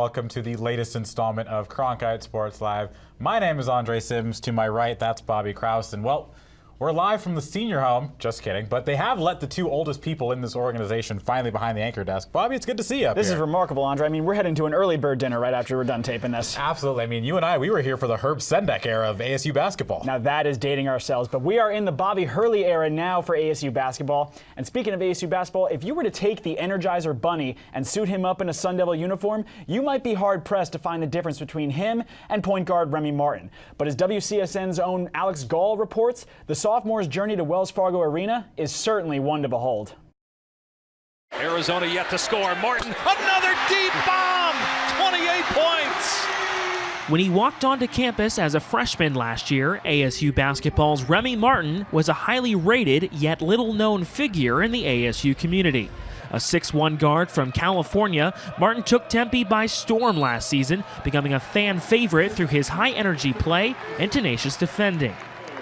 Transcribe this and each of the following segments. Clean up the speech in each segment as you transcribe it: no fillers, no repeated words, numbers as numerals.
welcome to the latest installment of Cronkite Sports Live. My name is Andre Sims. To my right, that's Bobby Kraus. And well, we're live from the senior home. Just kidding. But they have let the two oldest people in this organization finally behind the anchor desk. Bobby, it's good to see you up here. This is remarkable, Andre. I mean, we're heading to an early bird dinner right after we're done taping this. Absolutely. I mean, you and I, we were here for the Herb Sendek era of ASU basketball. Now that is dating ourselves, but we are in the Bobby Hurley era now for ASU basketball. And speaking of ASU basketball, if you were to take the Energizer Bunny and suit him up in a Sun Devil uniform, you might be hard-pressed to find the difference between him and point guard Remy Martin. But as WCSN's own Alex Gall reports, the sophomore's journey to Wells Fargo Arena is certainly one to behold. Arizona yet to score. Martin, another deep bomb! 28 points! When he walked onto campus as a freshman last year, ASU basketball's Remy Martin was a highly rated yet little-known figure in the ASU community. A 6'1" guard from California, Martin took Tempe by storm last season, becoming a fan favorite through his high-energy play and tenacious defending.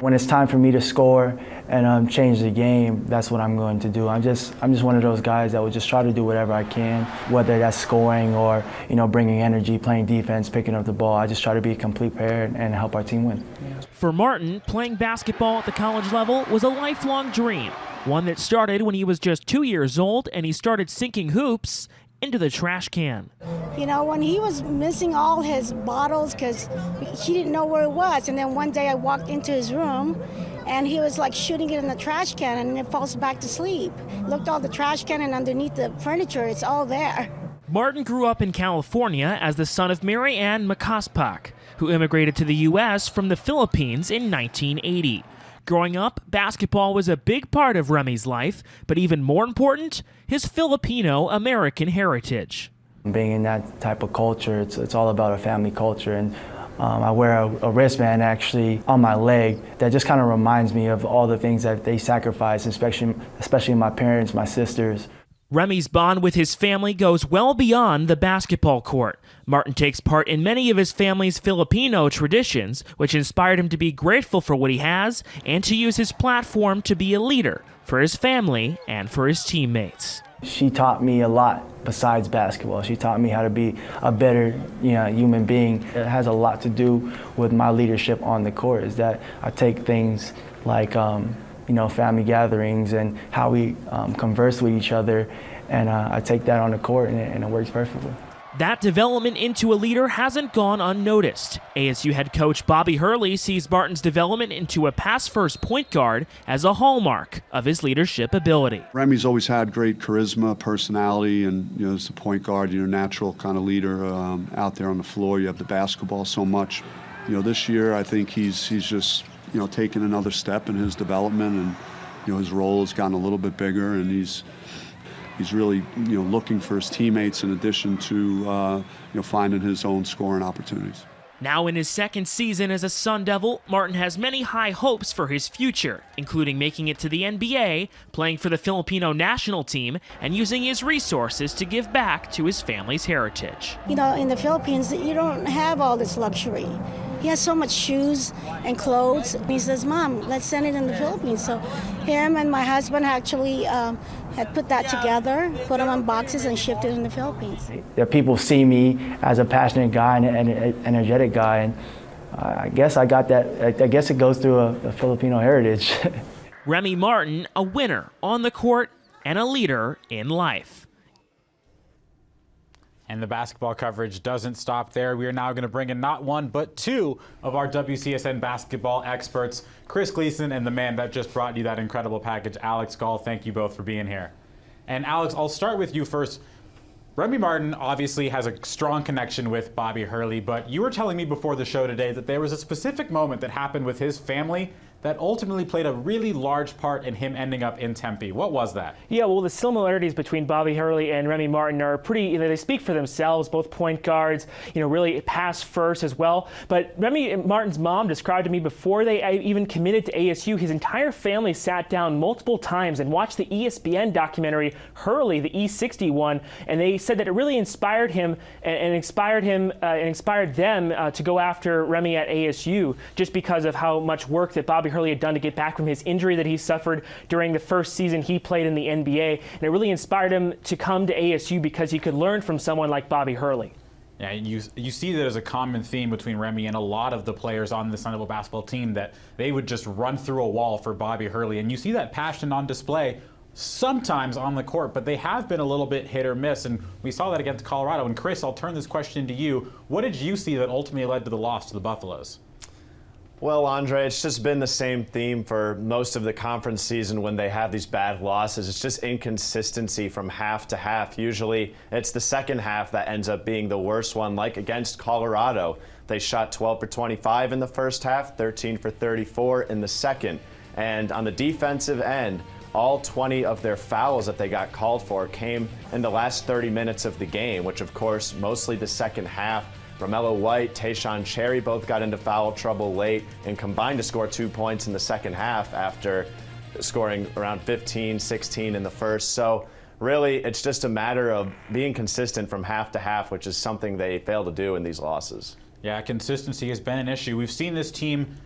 When it's time for me to score and change the game, that's what I'm going to do. I'm just one of those guys that will just try to do whatever I can, whether that's scoring or bringing energy, playing defense, picking up the ball. I just try to be a complete player and help our team win. For Martin, playing basketball at the college level was a lifelong dream, one that started when he was just 2 years old and he started sinking hoops into the trash can. You know, when he was missing all his bottles because he didn't know where it was, and then one day I walked into his room and he was like shooting it in the trash can and it falls back to sleep. Looked all the trash can and underneath the furniture, it's all there. Martin grew up in California as the son of Mary Ann Macaspac, who immigrated to the U.S. from the Philippines in 1980. Growing up, basketball was a big part of Remy's life, but even more important, his Filipino-American heritage. Being in that type of culture, it's all about a family culture, and I wear a wristband actually on my leg that just kind of reminds me of all the things that they sacrificed, especially my parents, my sisters. Remy's bond with his family goes well beyond the basketball court. Martin takes part in many of his family's Filipino traditions, which inspired him to be grateful for what he has and to use his platform to be a leader for his family and for his teammates. She taught me a lot besides basketball. She taught me how to be a better human being. It has a lot to do with my leadership on the court, is that I take things like family gatherings and how we converse with each other, and I take that on the court, and it works perfectly. That development into a leader hasn't gone unnoticed. ASU head coach Bobby Hurley sees Martin's development into a pass-first point guard as a hallmark of his leadership ability. Remy's always had great charisma, personality, and as a point guard, natural kind of leader out there on the floor. You have the basketball so much. This year I think he's just taken another step in his development, and his role has gotten a little bit bigger, and he's really looking for his teammates in addition to finding his own scoring opportunities. Now in his second season as a Sun Devil, Martin has many high hopes for his future, including making it to the NBA, playing for the Filipino national team, and using his resources to give back to his family's heritage. In the Philippines, you don't have all this luxury. He has so much shoes and clothes. He says, Mom, let's send it in the Philippines. So him and my husband actually had put that together, put them on boxes and shipped it in the Philippines. That people see me as a passionate guy and an energetic guy, and I guess I got that. I guess it goes through a Filipino heritage. Remy Martin, a winner on the court and a leader in life. And the basketball coverage doesn't stop there. We are now going to bring in not one, but two of our WCSN basketball experts, Chris Gleason and the man that just brought you that incredible package, Alex Gall. Thank you both for being here. And Alex, I'll start with you first. Remy Martin obviously has a strong connection with Bobby Hurley, but you were telling me before the show today that there was a specific moment that happened with his family that ultimately played a really large part in him ending up in Tempe. What was that? Yeah, well, the similarities between Bobby Hurley and Remy Martin are pretty, they speak for themselves, both point guards, really pass first as well. But Remy Martin's mom described to me before they even committed to ASU, his entire family sat down multiple times and watched the ESPN documentary Hurley, the E60 one, and they said that it really inspired him and inspired them to go after Remy at ASU, just because of how much work that Bobby Hurley had done to get back from his injury that he suffered during the first season he played in the NBA. And it really inspired him to come to ASU because he could learn from someone like Bobby Hurley. Yeah, you see that as a common theme between Remy and a lot of the players on the Sun Devil basketball team, that they would just run through a wall for Bobby Hurley. And you see that passion on display sometimes on the court, but they have been a little bit hit or miss. And we saw that against Colorado. And Chris, I'll turn this question to you. What did you see that ultimately led to the loss to the Buffaloes? Well, Andre, it's just been the same theme for most of the conference season when they have these bad losses. It's just inconsistency from half to half. Usually it's the second half that ends up being the worst one, like against Colorado. They shot 12 for 25 in the first half, 13 for 34 in the second. And on the defensive end, all 20 of their fouls that they got called for came in the last 30 minutes of the game, which of course, mostly the second half. Romello White, Tayshaun Cherry both got into foul trouble late and combined to score 2 points in the second half after scoring around 15, 16 in the first. So really, it's just a matter of being consistent from half to half, which is something they fail to do in these losses. Yeah, consistency has been an issue. We've seen this team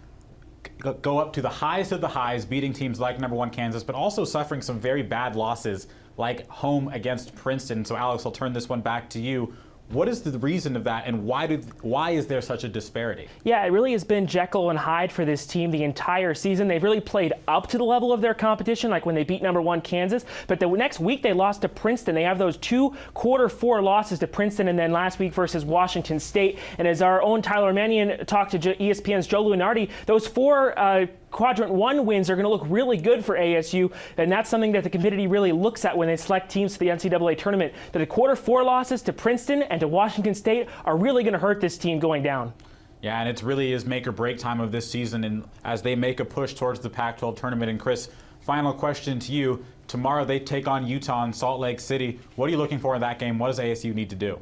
go up to the highest of the highs, beating teams like #1 Kansas, but also suffering some very bad losses like home against Princeton. So Alex, I'll turn this one back to you. What is the reason of that, and why is there such a disparity? Yeah, it really has been Jekyll and Hyde for this team the entire season. They've really played up to the level of their competition, like when they beat #1 Kansas. But the next week they lost to Princeton. They have those 2 quarter-4 losses to Princeton, and then last week versus Washington State. And as our own Tyler Mannion talked to ESPN's Joe Lunardi, those 4 Quadrant 1 wins are going to look really good for ASU, and that's something that the committee really looks at when they select teams for the NCAA tournament. That the quarter-4 losses to Princeton and to Washington State are really going to hurt this team going down. Yeah, and it really is make or break time of this season, and as they make a push towards the Pac-12 tournament. And Chris, final question to you. Tomorrow they take on Utah in Salt Lake City. What are you looking for in that game? What does ASU need to do?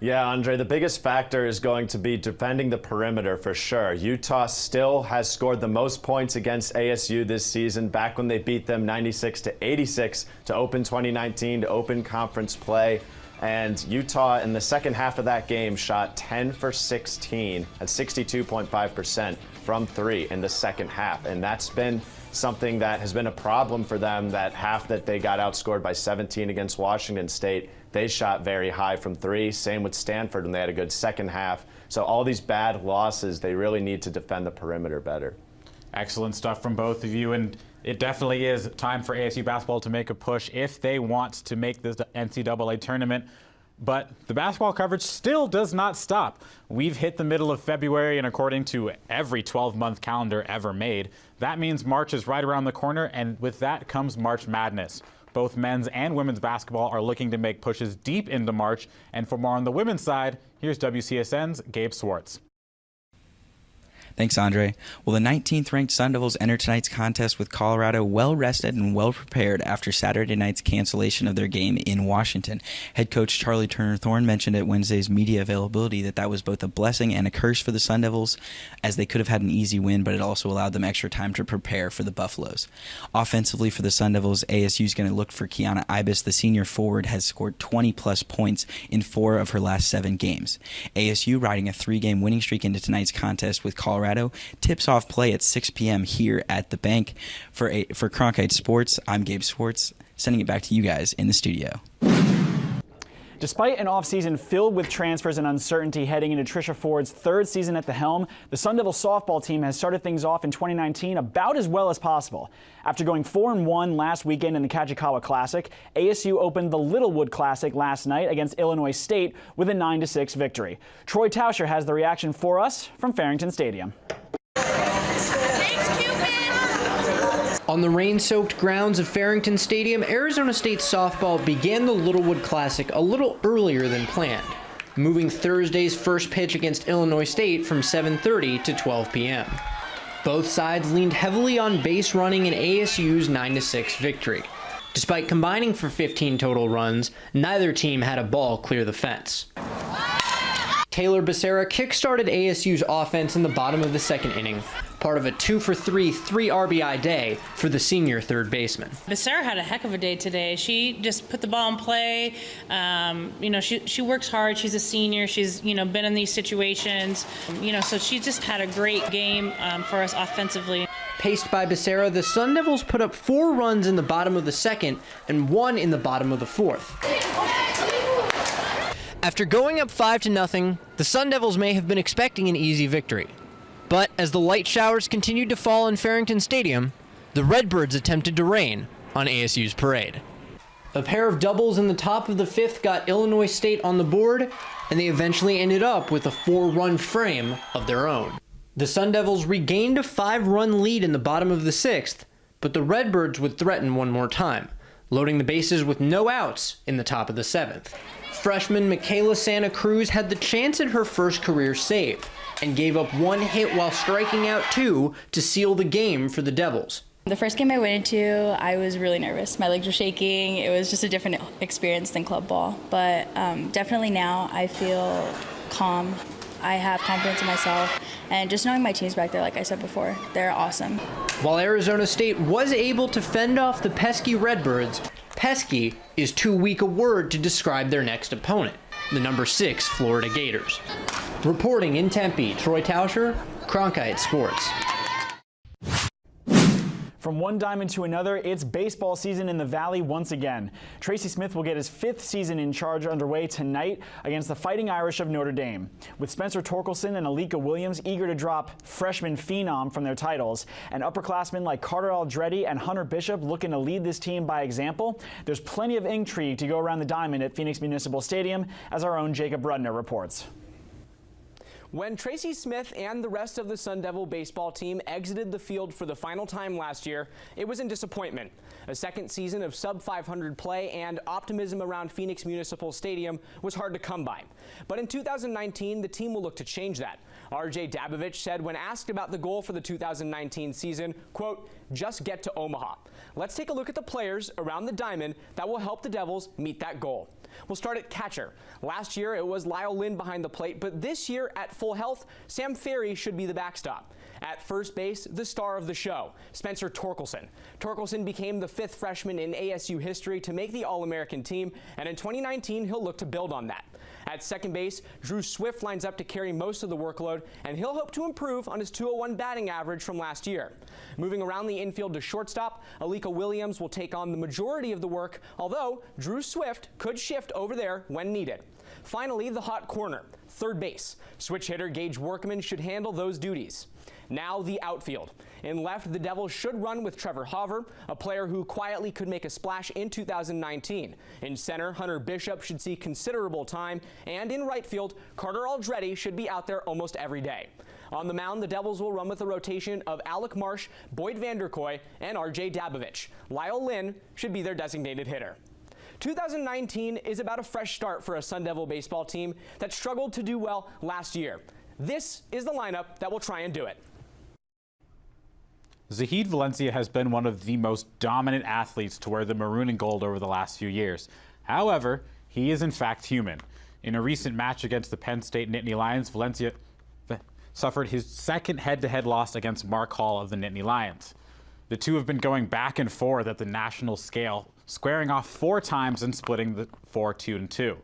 Yeah, Andre, the biggest factor is going to be defending the perimeter for sure. Utah still has scored the most points against ASU this season, back when they beat them 96-86 to open 2019, to open conference play. And Utah, in the second half of that game, shot 10 for 16 at 62.5% from 3 in the second half. And that's been something that has been a problem for them. That half that they got outscored by 17 against Washington State, they shot very high from 3. Same with Stanford when they had a good second half. So all these bad losses, they really need to defend the perimeter better. Excellent stuff from both of you, and it definitely is time for ASU basketball to make a push if they want to make the NCAA tournament. But the basketball coverage still does not stop. We've hit the middle of February, and according to every 12-month calendar ever made, that means March is right around the corner, and with that comes March Madness. Both men's and women's basketball are looking to make pushes deep into March. And for more on the women's side, here's WCSN's Gabe Swartz. Thanks, Andre. Well, the 19th ranked Sun Devils enter tonight's contest with Colorado well-rested and well-prepared after Saturday night's cancellation of their game in Washington. Head coach Charlie Turner-Thorne mentioned at Wednesday's media availability that was both a blessing and a curse for the Sun Devils, as they could have had an easy win, but it also allowed them extra time to prepare for the Buffaloes. Offensively for the Sun Devils, ASU is going to look for Kiana Ibis. The senior forward has scored 20-plus points in 4 of her last 7 games. ASU riding a 3-game winning streak into tonight's contest with Colorado. Tips off play at 6 p.m. here at the bank. For Cronkite Sports, I'm Gabe Swartz, sending it back to you guys in the studio. Despite an offseason filled with transfers and uncertainty heading into Tricia Ford's 3rd season at the helm, the Sun Devil softball team has started things off in 2019 about as well as possible. After going 4-1 last weekend in the Kajikawa Classic, ASU opened the Littlewood Classic last night against Illinois State with a 9-6 victory. Troy Tauscher has the reaction for us from Farrington Stadium. On the rain-soaked grounds of Farrington Stadium, Arizona State softball began the Littlewood Classic a little earlier than planned, moving Thursday's first pitch against Illinois State from 7:30 to 12 p.m. Both sides leaned heavily on base running in ASU's 9-6 victory. Despite combining for 15 total runs, neither team had a ball clear the fence. Taylor Becerra kickstarted ASU's offense in the bottom of the second inning, part of a 2-for-3 3 RBI day for the senior third baseman. Becerra had a heck of a day today. She just put the ball in play. She works hard. She's a senior. She's been in these situations. So she just had a great game for us offensively. Paced by Becerra, the Sun Devils put up 4 runs in the bottom of the second and 1 in the bottom of the fourth. After going up 5-0, the Sun Devils may have been expecting an easy victory. But as the light showers continued to fall in Farrington Stadium, the Redbirds attempted to rain on ASU's parade. A pair of doubles in the top of the 5th got Illinois State on the board, and they eventually ended up with a 4-run frame of their own. The Sun Devils regained a 5-run lead in the bottom of the 6th, but the Redbirds would threaten one more time, loading the bases with no outs in the top of the 7th. Freshman Michaela Santa Cruz had the chance at her first career save and gave up 1 hit while striking out 2 to seal the game for the Devils. The first game I went into, I was really nervous. My legs were shaking. It was just a different experience than club ball. But definitely now I feel calm. I have confidence in myself. And just knowing my team's back there, like I said before, they're awesome. While Arizona State was able to fend off the pesky Redbirds, pesky is too weak a word to describe their next opponent, the number 6 Florida Gators. Reporting in Tempe, Troy Tauscher, Cronkite Sports. From one diamond to another, it's baseball season in the Valley once again. Tracy Smith will get his 5th season in charge underway tonight against the Fighting Irish of Notre Dame. With Spencer Torkelson and Alika Williams eager to drop freshman phenom from their titles, and upperclassmen like Carter Aldretti and Hunter Bishop looking to lead this team by example, there's plenty of intrigue to go around the diamond at Phoenix Municipal Stadium, as our own Jacob Rudner reports. When Tracy Smith and the rest of the Sun Devil baseball team exited the field for the final time last year, it was in disappointment. A second season of sub-500 play and optimism around Phoenix Municipal Stadium was hard to come by. But in 2019, the team will look to change that. RJ Dabovich said when asked about the goal for the 2019 season, quote, "Just get to Omaha." Let's take a look at the players around the diamond that will help the Devils meet that goal. We'll start at catcher. Last year, it was Lyle Lynn behind the plate, but this year, at full health, Sam Ferry should be the backstop. At first base, the star of the show, Spencer Torkelson. Torkelson became the 5th freshman in ASU history to make the All-American team, and in 2019, he'll look to build on that. At second base, Drew Swift lines up to carry most of the workload, and he'll hope to improve on his .201 batting average from last year. Moving around the infield to shortstop, Alika Williams will take on the majority of the work, although Drew Swift could shift over there when needed. Finally, the hot corner, third base. Switch hitter Gage Workman should handle those duties. Now the outfield. In left, the Devils should run with Trevor Hauver, a player who quietly could make a splash in 2019. In center, Hunter Bishop should see considerable time, and in right field, Carter Aldretti should be out there almost every day. On the mound, the Devils will run with a rotation of Alec Marsh, Boyd Vanderkoy, and RJ Dabovich. Lyle Lynn should be their designated hitter. 2019 is about a fresh start for a Sun Devil baseball team that struggled to do well last year. This is the lineup that will try and do it. Zahid Valencia has been one of the most dominant athletes to wear the maroon and gold over the last few years. However, he is in fact human. In a recent match against the Penn State Nittany Lions, Valencia suffered his second head-to-head loss against Mark Hall of the Nittany Lions. The two have been going back and forth at the national scale, squaring off 4 times and splitting the 4-2-2.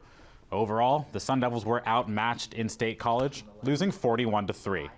Overall, the Sun Devils were outmatched in State College, losing 41-3.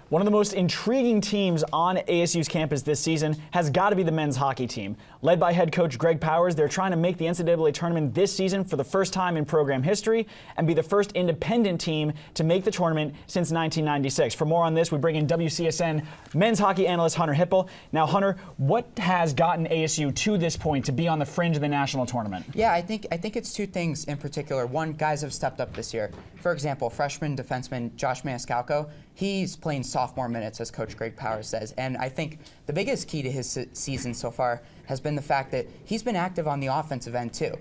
One of the most intriguing teams on ASU's campus this season has got to be the men's hockey team. Led by head coach Greg Powers, they're trying to make the NCAA tournament this season for the first time in program history and be the first independent team to make the tournament since 1996. For more on this, we bring in WCSN men's hockey analyst Hunter Hippel. Now, Hunter, what has gotten ASU to this point to be on the fringe of the national tournament? Yeah, I think it's 2 things in particular. One, guys have stepped up this year. For example, freshman defenseman Josh Maniscalco, he's playing sophomore minutes, as Coach Greg Powers says. And I think the biggest key to his season so far has been the fact that he's been active on the offensive end, too.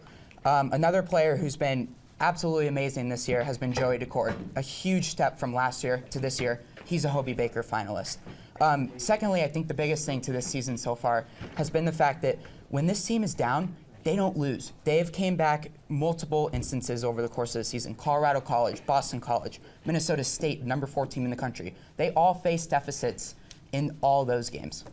Another player who's been absolutely amazing this year has been Joey DeCord. A huge step from last year to this year. He's a Hobie Baker finalist. Secondly, I think the biggest thing to this season so far has been the fact that when this team is down, they don't lose. They've came back multiple instances over the course of the season. Colorado College, Boston College, Minnesota State, number 4 team in the country. They all face deficits in all those games.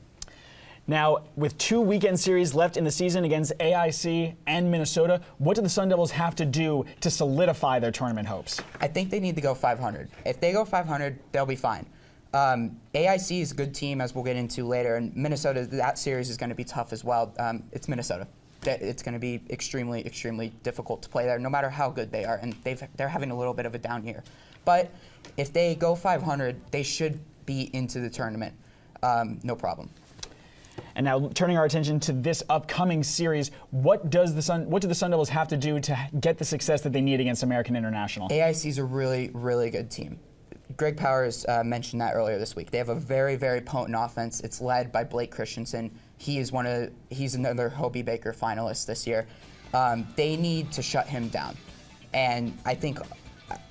Now, with 2 weekend series left in the season against AIC and Minnesota, what do the Sun Devils have to do to solidify their tournament hopes? I think they need to go 500. If they go 500, they'll be fine. AIC is a good team, as we'll get into later, and Minnesota, that series is going to be tough as well. It's Minnesota. it's going to be extremely, extremely difficult to play there, no matter how good they are. And they're having a little bit of a down year. But if they go 500, they should be into the tournament. No problem. And now turning our attention to this upcoming series, what do the Sun Devils have to do to get the success that they need against American International? AIC is a really, really good team. Greg Powers mentioned that earlier this week. They have a very, very potent offense. It's led by Blake Christensen. He's another Hobie Baker finalist this year. They need to shut him down. And I think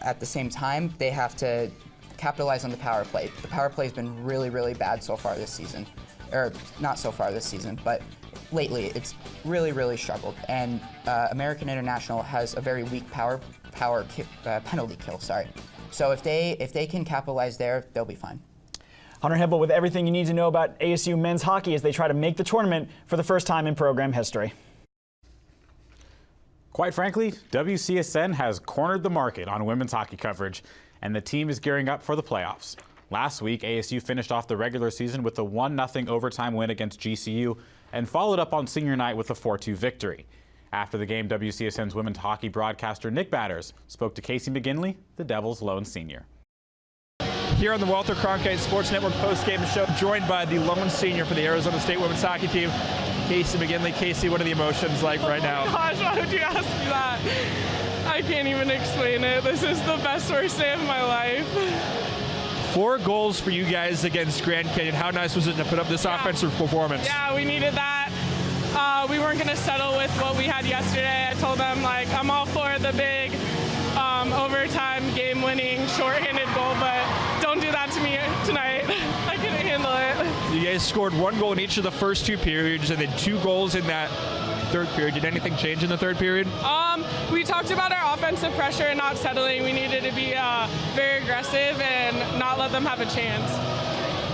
at the same time, they have to capitalize on the power play. The power play has been really, really bad so far this season. Or not so far this season, but lately it's really, really struggled. And American International has a very weak penalty kill. Sorry. So if they can capitalize there, they'll be fine. Hunter Hipple with everything you need to know about ASU men's hockey as they try to make the tournament for the first time in program history. Quite frankly, WCSN has cornered the market on women's hockey coverage, and the team is gearing up for the playoffs. Last week, ASU finished off the regular season with a 1-0 overtime win against GCU and followed up on senior night with a 4-2 victory. After the game, WCSN's women's hockey broadcaster Nick Batters spoke to Casey McGinley, the Devils' lone senior. Here on the Walter Cronkite Sports Network post-game show, joined by the lone senior for the Arizona State women's hockey team, Casey McGinley. Casey, what are the emotions like right now? Oh my gosh, why would you ask me that? I can't even explain it. This is the best, worst day of my life. 4 goals for you guys against Grand Canyon. How nice was it to put up this offensive performance? Yeah, we needed that. We weren't going to settle with what we had yesterday. I told them, like, I'm all for the big overtime, game-winning, shorthanded goal, but don't do that to me tonight. I couldn't handle it. You guys scored 1 goal in each of the first 2 periods and then 2 goals in that third period. Did anything change in the third period? We talked about our offensive pressure and not settling. We needed to be very aggressive and not let them have a chance.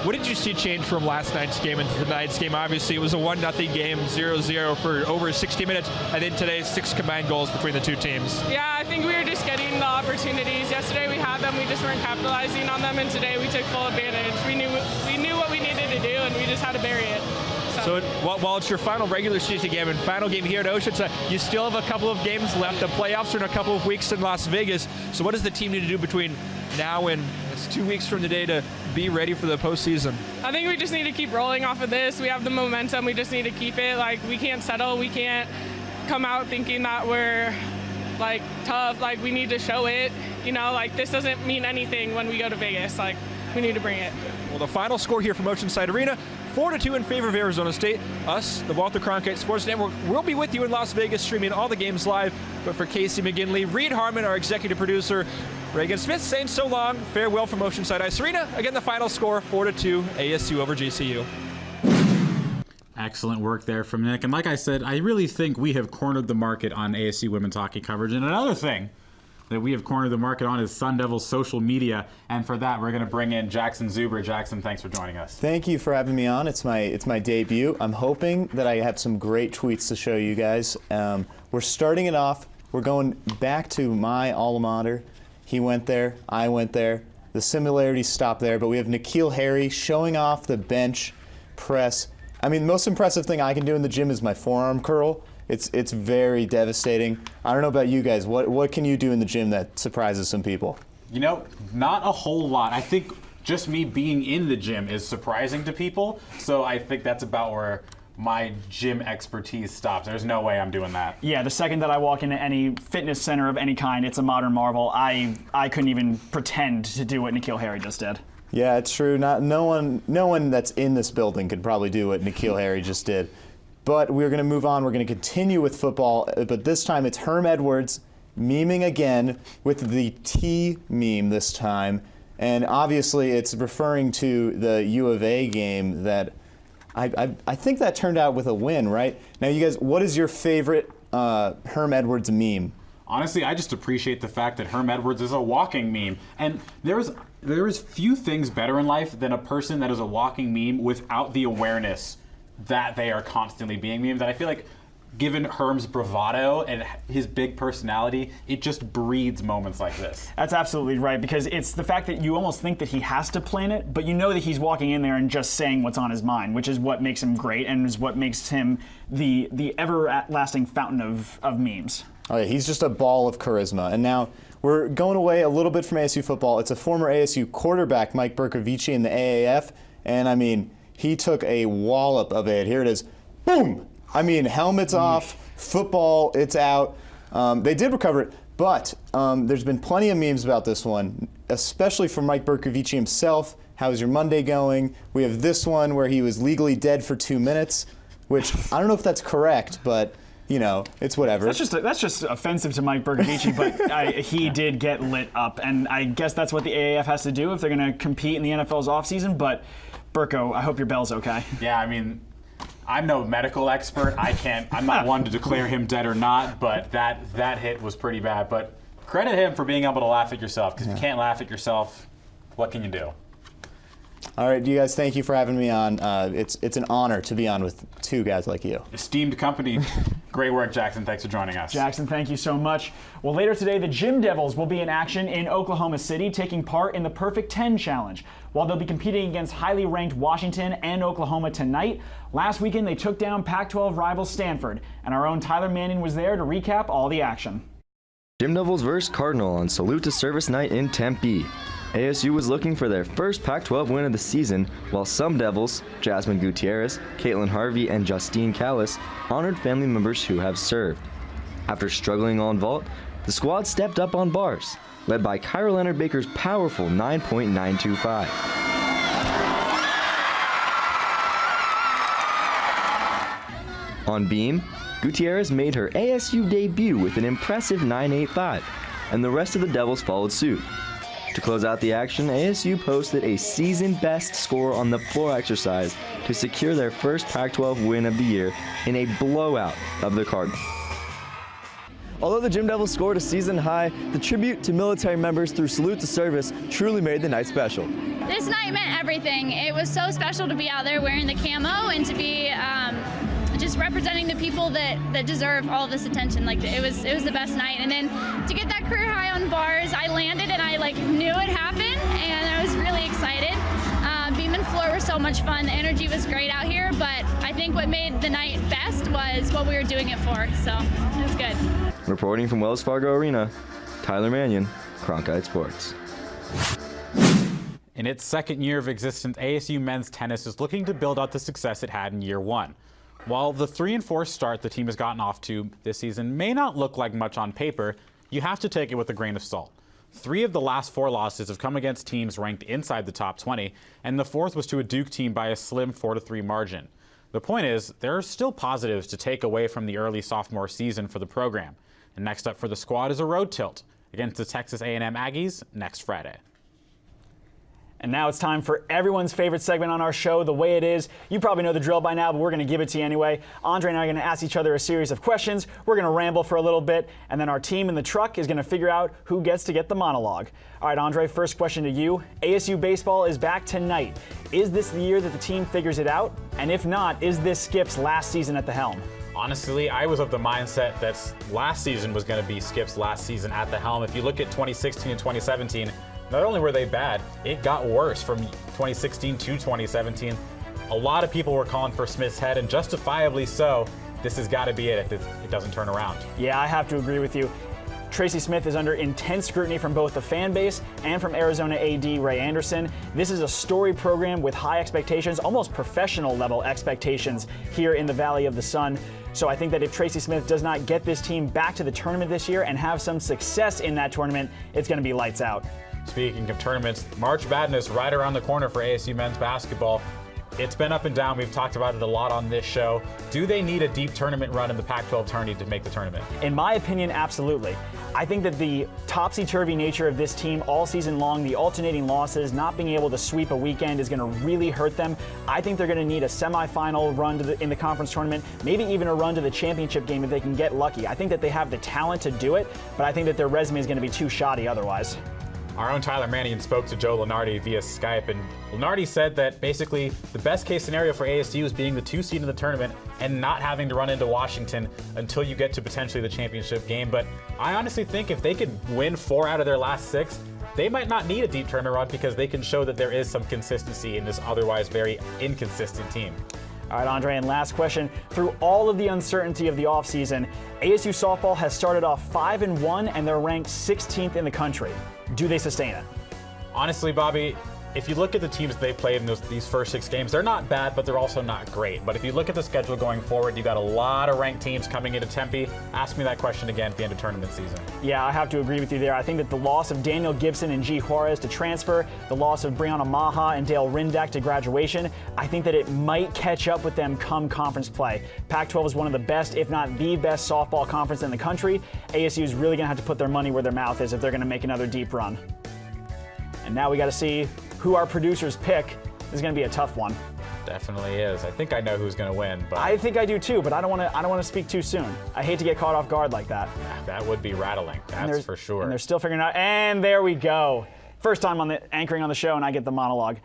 What did you see change from last night's game into tonight's game? Obviously, it was a 1-0 game, 0-0 for over 60 minutes, and then today 6 combined goals between the 2 teams. Yeah, I think we were just getting the opportunities. Yesterday we had them, we just weren't capitalizing on them, and today we took full advantage. We knew what we needed to do, and we just had to bury it. So while it's your final regular season game and final game here at Oceanside, you still have a couple of games left. The playoffs are in a couple of weeks in Las Vegas. So what does the team need to do between now and it's 2 weeks from today to be ready for the postseason? I think we just need to keep rolling off of this. We have the momentum. We just need to keep it. Like, we can't settle. We can't come out thinking that we're, like, tough. Like, we need to show it. You know, like, this doesn't mean anything when we go to Vegas. Like, we need to bring it. Well, the final score here from Oceanside Arena, 4-2 in favor of Arizona State. Us, the Walter Cronkite Sports Network, will be with you in Las Vegas streaming all the games live. But for Casey McGinley, Reed Harmon, our executive producer, Reagan Smith saying so long. Farewell from Oceanside Ice Arena. Again, the final score, 4-2, ASU over GCU. Excellent work there from Nick. And like I said, I really think we have cornered the market on ASU women's hockey coverage. And another thing that we have cornered the market on is Sun Devils social media. And for that, we're going to bring in Jackson Zuber. Jackson, thanks for joining us. Thank you for having me on. It's my debut. I'm hoping that I have some great tweets to show you guys. We're starting it off. We're going back to my alma mater. He went there. I went there. The similarities stop there. But we have N'Keal Harry showing off the bench press. I mean, the most impressive thing I can do in the gym is my forearm curl. It's very devastating. I don't know about you guys. What can you do in the gym that surprises some people? You know, not a whole lot. I think just me being in the gym is surprising to people. So I think that's about where my gym expertise stops. There's no way I'm doing that. Yeah, the second that I walk into any fitness center of any kind, it's a modern marvel. I couldn't even pretend to do what N'Keal Harry just did. Yeah, it's true. No one that's in this building could probably do what N'Keal Harry just did. But we're going to move on. We're going to continue with football, but this time it's Herm Edwards memeing again with the T meme this time. And obviously it's referring to the U of A game that I think that turned out with a win, right? Now, you guys, what is your favorite Herm Edwards meme? Honestly, I just appreciate the fact that Herm Edwards is a walking meme. And there is few things better in life than a person that is a walking meme without the awareness that they are constantly being memed. And I feel like given Herm's bravado and his big personality, it just breeds moments like this. That's absolutely right, because it's the fact that you almost think that he has to plan it, but you know that he's walking in there and just saying what's on his mind, which is what makes him great and is what makes him the everlasting fountain of memes. Oh yeah, he's just a ball of charisma. And now we're going away a little bit from ASU football. It's a former ASU quarterback, Mike Bercovici, in the AAF, and I mean, he took a wallop of it. Here it is. Boom! I mean, helmet's off, football, it's out. They did recover it, but there's been plenty of memes about this one, especially from Mike Bercovici himself. How's your Monday going? We have this one where he was legally dead for 2 minutes, which I don't know if that's correct, but you know, it's whatever. That's just offensive to Mike Bercovici, but he did get lit up, and I guess that's what the AAF has to do if they're going to compete in the NFL's offseason. But Berco, I hope your bell's okay. Yeah, I mean, I'm no medical expert. I'm not one to declare him dead or not, but that hit was pretty bad. But credit him for being able to laugh at yourself, because if you can't laugh at yourself, what can you do? All right, you guys, thank you for having me on. It's an honor to be on with two guys like you. Esteemed company. Great work, Jackson. Thanks for joining us. Jackson, thank you so much. Well, later today, the Gym Devils will be in action in Oklahoma City, taking part in the Perfect 10 Challenge. While they'll be competing against highly ranked Washington and Oklahoma tonight, last weekend they took down Pac-12 rival Stanford, and our own Tyler Manning was there to recap all the action. Gym Devils vs. Cardinal on Salute to Service Night in Tempe. ASU was looking for their first Pac-12 win of the season, while some Devils, Jasmine Gutierrez, Caitlin Harvey, and Justine Callis, honored family members who have served. After struggling on vault, the squad stepped up on bars, led by Kyra Leonard Baker's powerful 9.925. On beam, Gutierrez made her ASU debut with an impressive 9.85, and the rest of the Devils followed suit. To close out the action, ASU posted a season-best score on the floor exercise to secure their first Pac-12 win of the year in a blowout of the Cardinals. Although the Gym Devils scored a season high, the tribute to military members through Salute to Service truly made the night special. This night meant everything. It was so special to be out there wearing the camo and to be just representing the people that deserve all of this attention. Like, it was the best night. And then to get that career high on bars, I landed and I knew it happened, and I was really excited. Beam and floor were so much fun. The energy was great out here, but I think what made the night best was what we were doing it for. So it was good. Reporting from Wells Fargo Arena, Tyler Mannion, Cronkite Sports. In its second year of existence, ASU men's tennis is looking to build out the success it had in year one. While the 3-4 start the team has gotten off to this season may not look like much on paper, you have to take it with a grain of salt. 3 of the last 4 losses have come against teams ranked inside the top 20, and the 4th was to a Duke team by a slim 4-3 margin. The point is, there are still positives to take away from the early sophomore season for the program. And next up for the squad is a road tilt against the Texas A&M Aggies next Friday. And now it's time for everyone's favorite segment on our show, The Way It Is. You probably know the drill by now, but we're going to give it to you anyway. Andre and I are going to ask each other a series of questions. We're going to ramble for a little bit, and then our team in the truck is going to figure out who gets to get the monologue. All right, Andre, first question to you. ASU baseball is back tonight. Is this the year that the team figures it out? And if not, is this Skip's last season at the helm? Honestly, I was of the mindset that last season was going to be Skip's last season at the helm. If you look at 2016 and 2017, not only were they bad, it got worse from 2016 to 2017. A lot of people were calling for Smith's head, and justifiably so. This has got to be it if it doesn't turn around. Yeah, I have to agree with you. Tracy Smith is under intense scrutiny from both the fan base and from Arizona AD Ray Anderson. This is a storied program with high expectations, almost professional level expectations here in the Valley of the Sun. So I think that if Tracy Smith does not get this team back to the tournament this year and have some success in that tournament, it's going to be lights out. Speaking of tournaments, March Madness right around the corner for ASU men's basketball. It's been up and down. We've talked about it a lot on this show. Do they need a deep tournament run in the Pac-12 tourney to make the tournament? In my opinion, absolutely. I think that the topsy-turvy nature of this team all season long, the alternating losses, not being able to sweep a weekend is going to really hurt them. I think they're going to need a semifinal run in the conference tournament, maybe even a run to the championship game if they can get lucky. I think that they have the talent to do it, but I think that their resume is going to be too shoddy otherwise. Our own Tyler Mannion spoke to Joe Lunardi via Skype, and Lunardi said that basically the best case scenario for ASU is being the 2 seed in the tournament and not having to run into Washington until you get to potentially the championship game. But I honestly think if they could win 4 out of their last 6, they might not need a deep tournament run because they can show that there is some consistency in this otherwise very inconsistent team. All right, Andre, and last question. Through all of the uncertainty of the offseason, ASU softball has started off 5-1 and they're ranked 16th in the country. Do they sustain it? Honestly, Bobby, if you look at the teams they played in these first 6 games, they're not bad, but they're also not great. But if you look at the schedule going forward, you got a lot of ranked teams coming into Tempe. Ask me that question again at the end of tournament season. Yeah, I have to agree with you there. I think that the loss of Daniel Gibson and G. Juarez to transfer, the loss of Brianna Maha and Dale Rindak to graduation, I think that it might catch up with them come conference play. Pac-12 is one of the best, if not the best, softball conference in the country. ASU is really going to have to put their money where their mouth is if they're going to make another deep run. And now we got to see who our producers pick. This is going to be a tough one. Definitely is. I think I know who's going to win, but I think I do too, but I don't want to speak too soon. I hate to get caught off guard like that. That would be rattling. That's for sure. And they're still figuring out. And there we go. First time anchoring on the show, and I get the monologue.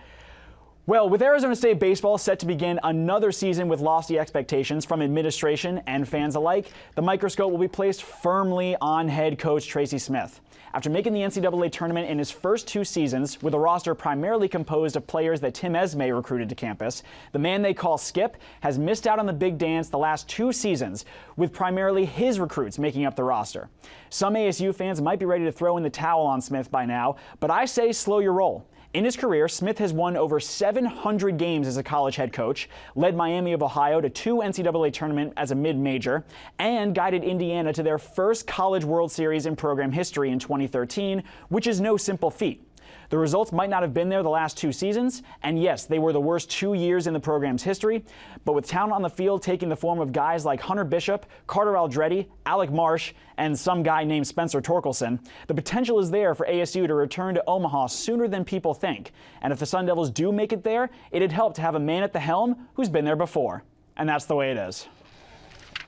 Well, with Arizona State baseball set to begin another season with lofty expectations from administration and fans alike, the microscope will be placed firmly on head coach Tracy Smith. After making the NCAA tournament in his first 2 seasons, with a roster primarily composed of players that Tim Esme recruited to campus, the man they call Skip has missed out on the big dance the last 2 seasons, with primarily his recruits making up the roster. Some ASU fans might be ready to throw in the towel on Smith by now, but I say slow your roll. In his career, Smith has won over 700 games as a college head coach, led Miami of Ohio to 2 NCAA tournaments as a mid-major, and guided Indiana to their first College World Series in program history in 2013, which is no simple feat. The results might not have been there the last 2 seasons, and yes, they were the worst 2 years in the program's history, but with talent on the field taking the form of guys like Hunter Bishop, Carter Aldretti, Alec Marsh, and some guy named Spencer Torkelson, the potential is there for ASU to return to Omaha sooner than people think. And if the Sun Devils do make it there, it'd help to have a man at the helm who's been there before. And that's the way it is.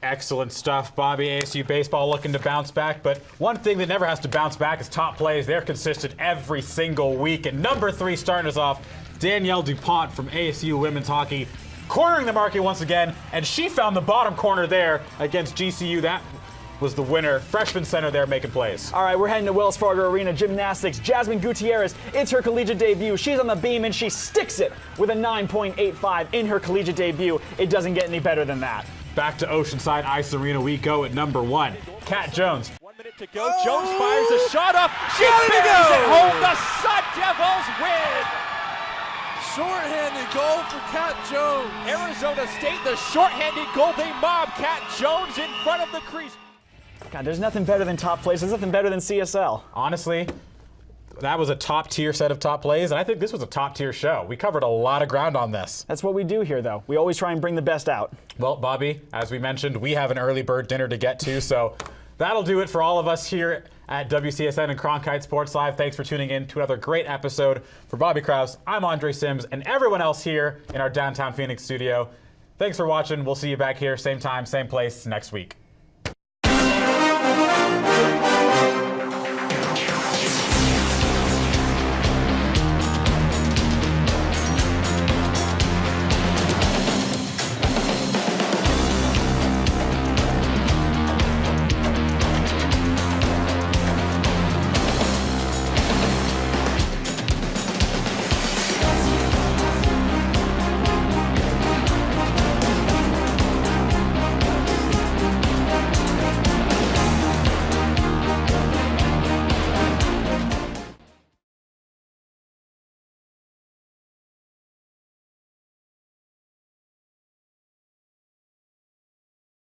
Excellent stuff, Bobby. ASU baseball looking to bounce back, but one thing that never has to bounce back is top plays. They're consistent every single week. And number 3 starting us off, Danielle DuPont from ASU women's hockey, cornering the market once again, and she found the bottom corner there against GCU. That was the winner. Freshman center there making plays. All right, we're heading to Wells Fargo Arena Gymnastics. Jasmine Gutierrez, it's her collegiate debut. She's on the beam and she sticks it with a 9.85 in her collegiate debut. It doesn't get any better than that. Back to Oceanside Ice Arena we go at number 1. Kat Jones. 1 minute to go. Jones fires a shot up. She buries it home. The Sun Devils win. Short-handed goal for Kat Jones. Arizona State, the short-handed goal. They mob Kat Jones in front of the crease. God, there's nothing better than top plays. There's nothing better than CSL. Honestly, that was a top-tier set of top plays, and I think this was a top-tier show. We covered a lot of ground on this. That's what we do here, though. We always try and bring the best out. Well, Bobby, as we mentioned, we have an early bird dinner to get to, so that'll do it for all of us here at WCSN and Cronkite Sports Live. Thanks for tuning in to another great episode. For Bobby Kraus, I'm Andre Sims, and everyone else here in our downtown Phoenix studio. Thanks for watching. We'll see you back here, same time, same place next week.